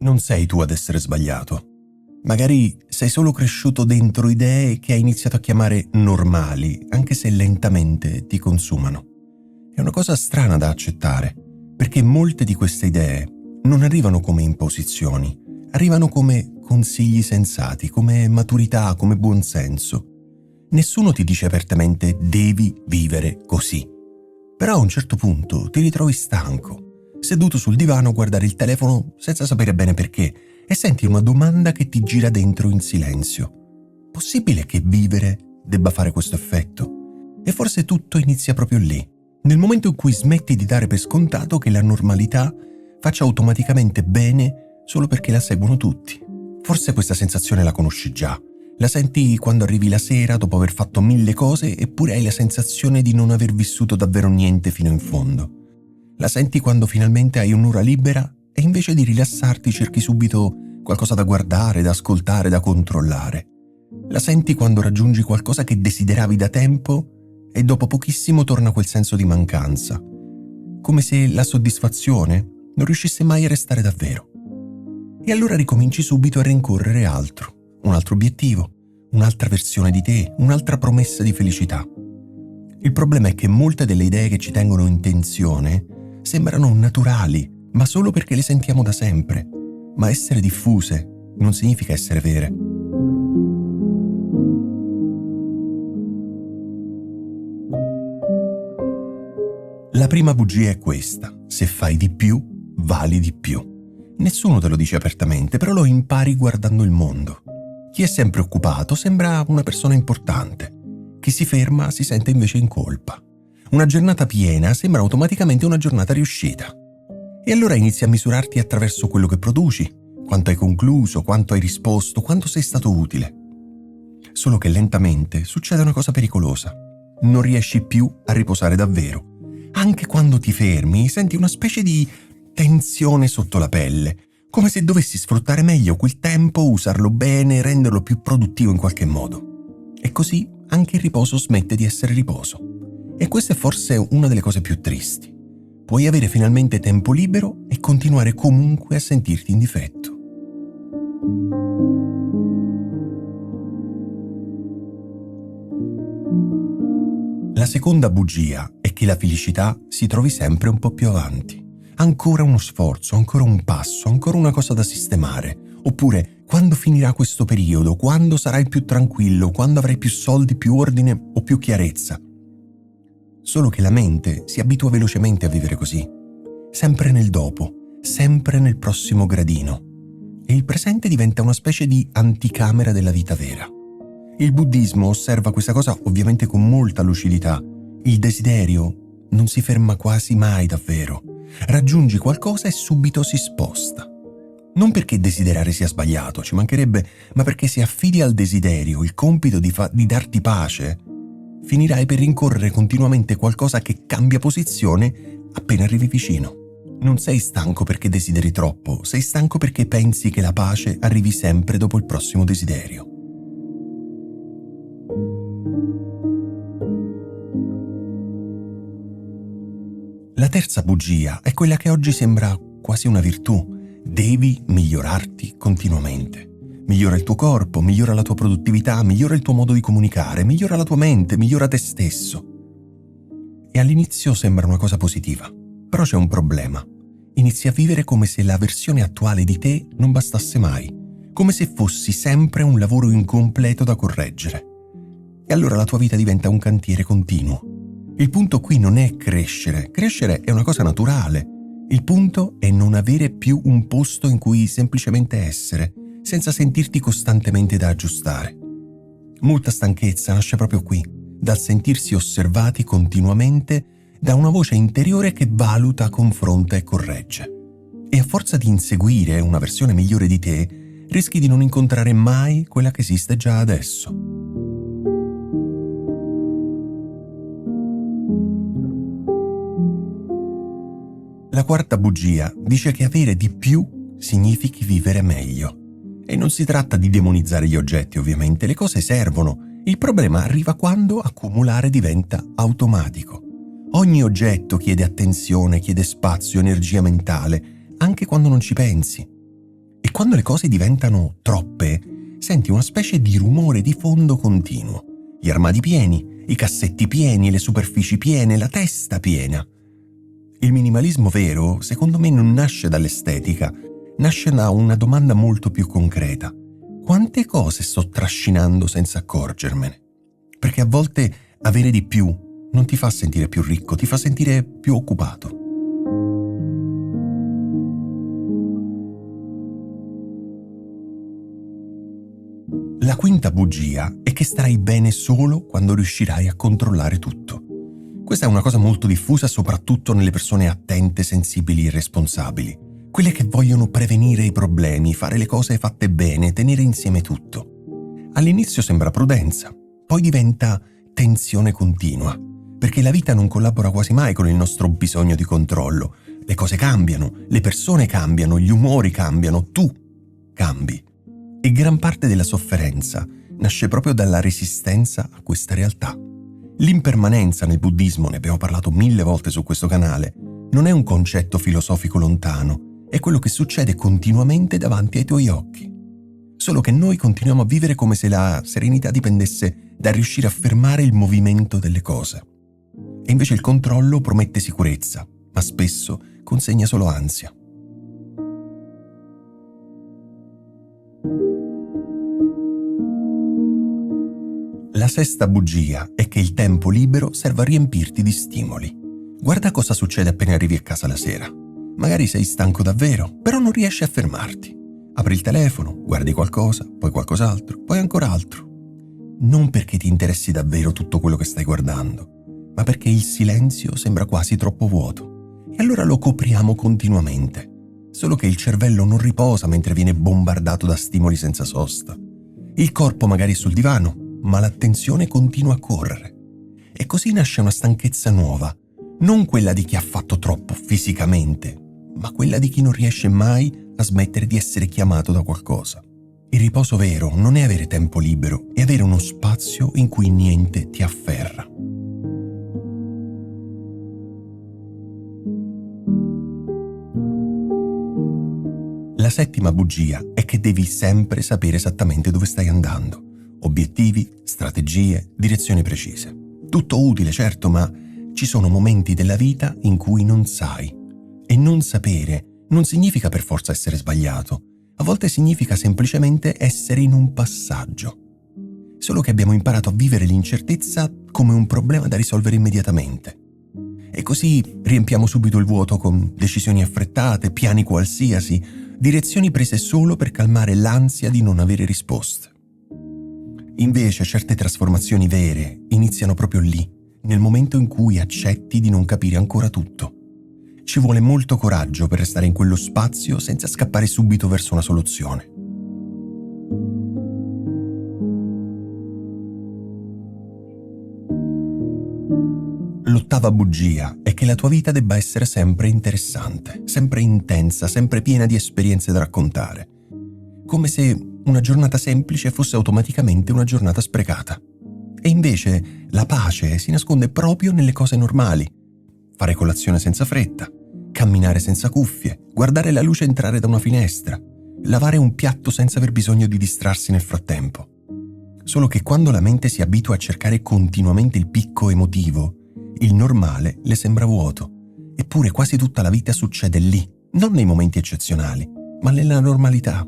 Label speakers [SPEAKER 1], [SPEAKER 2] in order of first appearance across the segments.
[SPEAKER 1] Non sei tu ad essere sbagliato. Magari sei solo cresciuto dentro idee che hai iniziato a chiamare normali, anche se lentamente ti consumano. È una cosa strana da accettare, perché molte di queste idee non arrivano come imposizioni, arrivano come consigli sensati, come maturità, come buonsenso. Nessuno ti dice apertamente devi vivere così. Però a un certo punto ti ritrovi stanco, seduto sul divano a guardare il telefono senza sapere bene perché, e senti una domanda che ti gira dentro in silenzio. Possibile che vivere debba fare questo effetto? E forse tutto inizia proprio lì, nel momento in cui smetti di dare per scontato che la normalità faccia automaticamente bene solo perché la seguono tutti. Forse questa sensazione la conosci già. La senti quando arrivi la sera dopo aver fatto 1000 cose eppure hai la sensazione di non aver vissuto davvero niente fino in fondo. La senti quando finalmente hai un'ora libera e invece di rilassarti cerchi subito qualcosa da guardare, da ascoltare, da controllare. La senti quando raggiungi qualcosa che desideravi da tempo e dopo pochissimo torna quel senso di mancanza, come se la soddisfazione non riuscisse mai a restare davvero. E allora ricominci subito a rincorrere altro, un altro obiettivo, un'altra versione di te, un'altra promessa di felicità. Il problema è che molte delle idee che ci tengono in tensione sembrano naturali, ma solo perché le sentiamo da sempre. Ma essere diffuse non significa essere vere. La prima bugia è questa: se fai di più, vali di più. Nessuno te lo dice apertamente, però lo impari guardando il mondo. Chi è sempre occupato sembra una persona importante. Chi si ferma si sente invece in colpa. Una giornata piena sembra automaticamente una giornata riuscita. E allora inizi a misurarti attraverso quello che produci, quanto hai concluso, quanto hai risposto, quanto sei stato utile. Solo che lentamente succede una cosa pericolosa. Non riesci più a riposare davvero. Anche quando ti fermi senti una specie di tensione sotto la pelle, come se dovessi sfruttare meglio quel tempo, usarlo bene, renderlo più produttivo in qualche modo. E così anche il riposo smette di essere riposo. E questa è forse una delle cose più tristi. Puoi avere finalmente tempo libero e continuare comunque a sentirti in difetto. La seconda bugia è che la felicità si trovi sempre un po' più avanti. Ancora uno sforzo, ancora un passo, ancora una cosa da sistemare. Oppure, quando finirà questo periodo, quando sarai più tranquillo, quando avrai più soldi, più ordine o più chiarezza. Solo che la mente si abitua velocemente a vivere così, sempre nel dopo, sempre nel prossimo gradino. E il presente diventa una specie di anticamera della vita vera. Il buddismo osserva questa cosa ovviamente con molta lucidità. Il desiderio non si ferma quasi mai davvero. Raggiungi qualcosa e subito si sposta. Non perché desiderare sia sbagliato, ci mancherebbe, ma perché se affidi al desiderio il compito di darti pace, finirai per rincorrere continuamente qualcosa che cambia posizione appena arrivi vicino. Non sei stanco perché desideri troppo, sei stanco perché pensi che la pace arrivi sempre dopo il prossimo desiderio. La terza bugia è quella che oggi sembra quasi una virtù. Devi migliorarti continuamente. Migliora il tuo corpo, migliora la tua produttività, migliora il tuo modo di comunicare, migliora la tua mente, migliora te stesso. E all'inizio sembra una cosa positiva, però c'è un problema. Inizi a vivere come se la versione attuale di te non bastasse mai, come se fossi sempre un lavoro incompleto da correggere. E allora la tua vita diventa un cantiere continuo. Il punto qui non è crescere è una cosa naturale. Il punto è non avere più un posto in cui semplicemente essere, senza sentirti costantemente da aggiustare. Molta stanchezza nasce proprio qui, dal sentirsi osservati continuamente da una voce interiore che valuta, confronta e corregge. E a forza di inseguire una versione migliore di te, rischi di non incontrare mai quella che esiste già adesso. La quarta bugia dice che avere di più significhi vivere meglio. E non si tratta di demonizzare gli oggetti, ovviamente, le cose servono. Il problema arriva quando accumulare diventa automatico. Ogni oggetto chiede attenzione, chiede spazio, energia mentale, anche quando non ci pensi. quando le cose diventano troppe, senti una specie di rumore di fondo continuo. Gli armadi pieni, i cassetti pieni, le superfici piene, la testa piena. Il minimalismo vero, secondo me, non nasce dall'estetica, nasce da una domanda molto più concreta. Quante cose sto trascinando senza accorgermene? Perché a volte avere di più non ti fa sentire più ricco, ti fa sentire più occupato. La quinta bugia è che starai bene solo quando riuscirai a controllare tutto. Questa è una cosa molto diffusa soprattutto nelle persone attente, sensibili e responsabili. Quelle che vogliono prevenire i problemi, fare le cose fatte bene, tenere insieme tutto. All'inizio sembra prudenza, poi diventa tensione continua, perché la vita non collabora quasi mai con il nostro bisogno di controllo. Le cose cambiano, le persone cambiano, gli umori cambiano, tu cambi. E gran parte della sofferenza nasce proprio dalla resistenza a questa realtà. L'impermanenza nel buddismo, ne abbiamo parlato 1000 volte su questo canale, non è un concetto filosofico lontano, è quello che succede continuamente davanti ai tuoi occhi. Solo che noi continuiamo a vivere come se la serenità dipendesse da riuscire a fermare il movimento delle cose. E invece il controllo promette sicurezza, ma spesso consegna solo ansia. La sesta bugia è che il tempo libero serve a riempirti di stimoli. Guarda cosa succede appena arrivi a casa la sera. Magari sei stanco davvero, però non riesci a fermarti. Apri il telefono, guardi qualcosa, poi qualcos'altro, poi ancora altro. Non perché ti interessi davvero tutto quello che stai guardando, ma perché il silenzio sembra quasi troppo vuoto. E allora lo copriamo continuamente. Solo che il cervello non riposa mentre viene bombardato da stimoli senza sosta. Il corpo magari è sul divano, ma l'attenzione continua a correre. E così nasce una stanchezza nuova, non quella di chi ha fatto troppo fisicamente, ma quella di chi non riesce mai a smettere di essere chiamato da qualcosa. Il riposo vero non è avere tempo libero, è avere uno spazio in cui niente ti afferra. La settima bugia è che devi sempre sapere esattamente dove stai andando. Obiettivi, strategie, direzioni precise. Tutto utile, certo, ma ci sono momenti della vita in cui non sai. E non sapere non significa per forza essere sbagliato. A volte significa semplicemente essere in un passaggio. Solo che abbiamo imparato a vivere l'incertezza come un problema da risolvere immediatamente. E così riempiamo subito il vuoto con decisioni affrettate, piani qualsiasi, direzioni prese solo per calmare l'ansia di non avere risposte. Invece certe trasformazioni vere iniziano proprio lì, nel momento in cui accetti di non capire ancora tutto. Ci vuole molto coraggio per restare in quello spazio senza scappare subito verso una soluzione. L'ottava bugia è che la tua vita debba essere sempre interessante, sempre intensa, sempre piena di esperienze da raccontare. Come se una giornata semplice fosse automaticamente una giornata sprecata. E invece la pace si nasconde proprio nelle cose normali. Fare colazione senza fretta, camminare senza cuffie, guardare la luce entrare da una finestra, lavare un piatto senza aver bisogno di distrarsi nel frattempo. Solo che quando la mente si abitua a cercare continuamente il picco emotivo, il normale le sembra vuoto. Eppure quasi tutta la vita succede lì, non nei momenti eccezionali, ma nella normalità.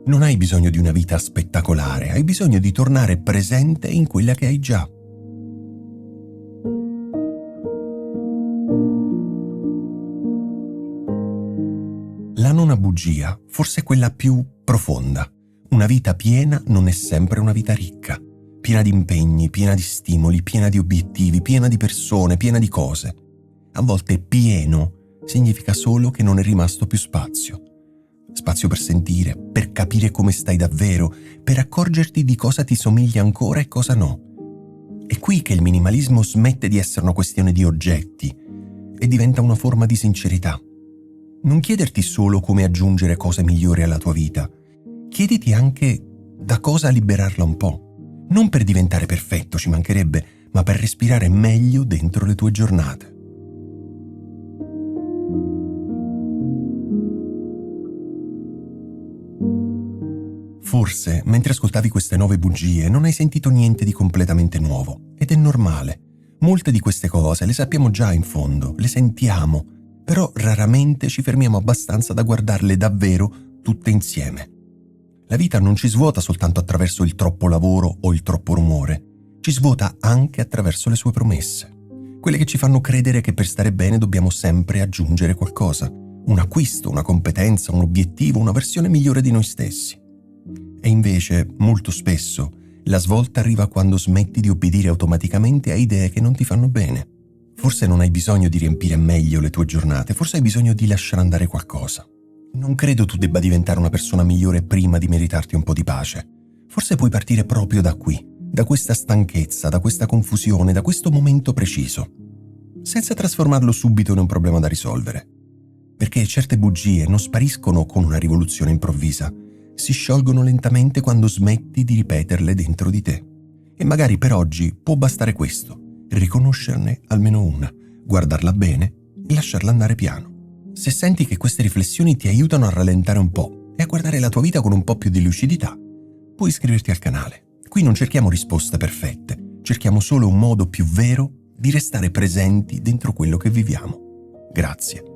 [SPEAKER 1] Non hai bisogno di una vita spettacolare, hai bisogno di tornare presente in quella che hai già. La nona bugia, forse quella più profonda. Una vita piena non è sempre una vita ricca, piena di impegni, piena di stimoli, piena di obiettivi, piena di persone, piena di cose. A volte pieno significa solo che non è rimasto più spazio. Spazio per sentire, per capire come stai davvero, per accorgerti di cosa ti somiglia ancora e cosa no. È qui che il minimalismo smette di essere una questione di oggetti e diventa una forma di sincerità. Non chiederti solo come aggiungere cose migliori alla tua vita, chiediti anche da cosa liberarla un po'. Non per diventare perfetto, ci mancherebbe, ma per respirare meglio dentro le tue giornate. Forse, mentre ascoltavi queste 9 bugie, non hai sentito niente di completamente nuovo. Ed è normale. Molte di queste cose le sappiamo già in fondo, le sentiamo, però raramente ci fermiamo abbastanza da guardarle davvero tutte insieme. La vita non ci svuota soltanto attraverso il troppo lavoro o il troppo rumore, ci svuota anche attraverso le sue promesse. Quelle che ci fanno credere che per stare bene dobbiamo sempre aggiungere qualcosa, un acquisto, una competenza, un obiettivo, una versione migliore di noi stessi. E invece, molto spesso, la svolta arriva quando smetti di obbedire automaticamente a idee che non ti fanno bene. Forse non hai bisogno di riempire meglio le tue giornate, forse hai bisogno di lasciare andare qualcosa. Non credo tu debba diventare una persona migliore prima di meritarti un po' di pace. Forse puoi partire proprio da qui, da questa stanchezza, da questa confusione, da questo momento preciso, senza trasformarlo subito in un problema da risolvere. Perché certe bugie non spariscono con una rivoluzione improvvisa, si sciolgono lentamente quando smetti di ripeterle dentro di te. E magari per oggi può bastare questo, riconoscerne almeno una, guardarla bene e lasciarla andare piano. Se senti che queste riflessioni ti aiutano a rallentare un po' e a guardare la tua vita con un po' più di lucidità, puoi iscriverti al canale. Qui non cerchiamo risposte perfette, cerchiamo solo un modo più vero di restare presenti dentro quello che viviamo. Grazie.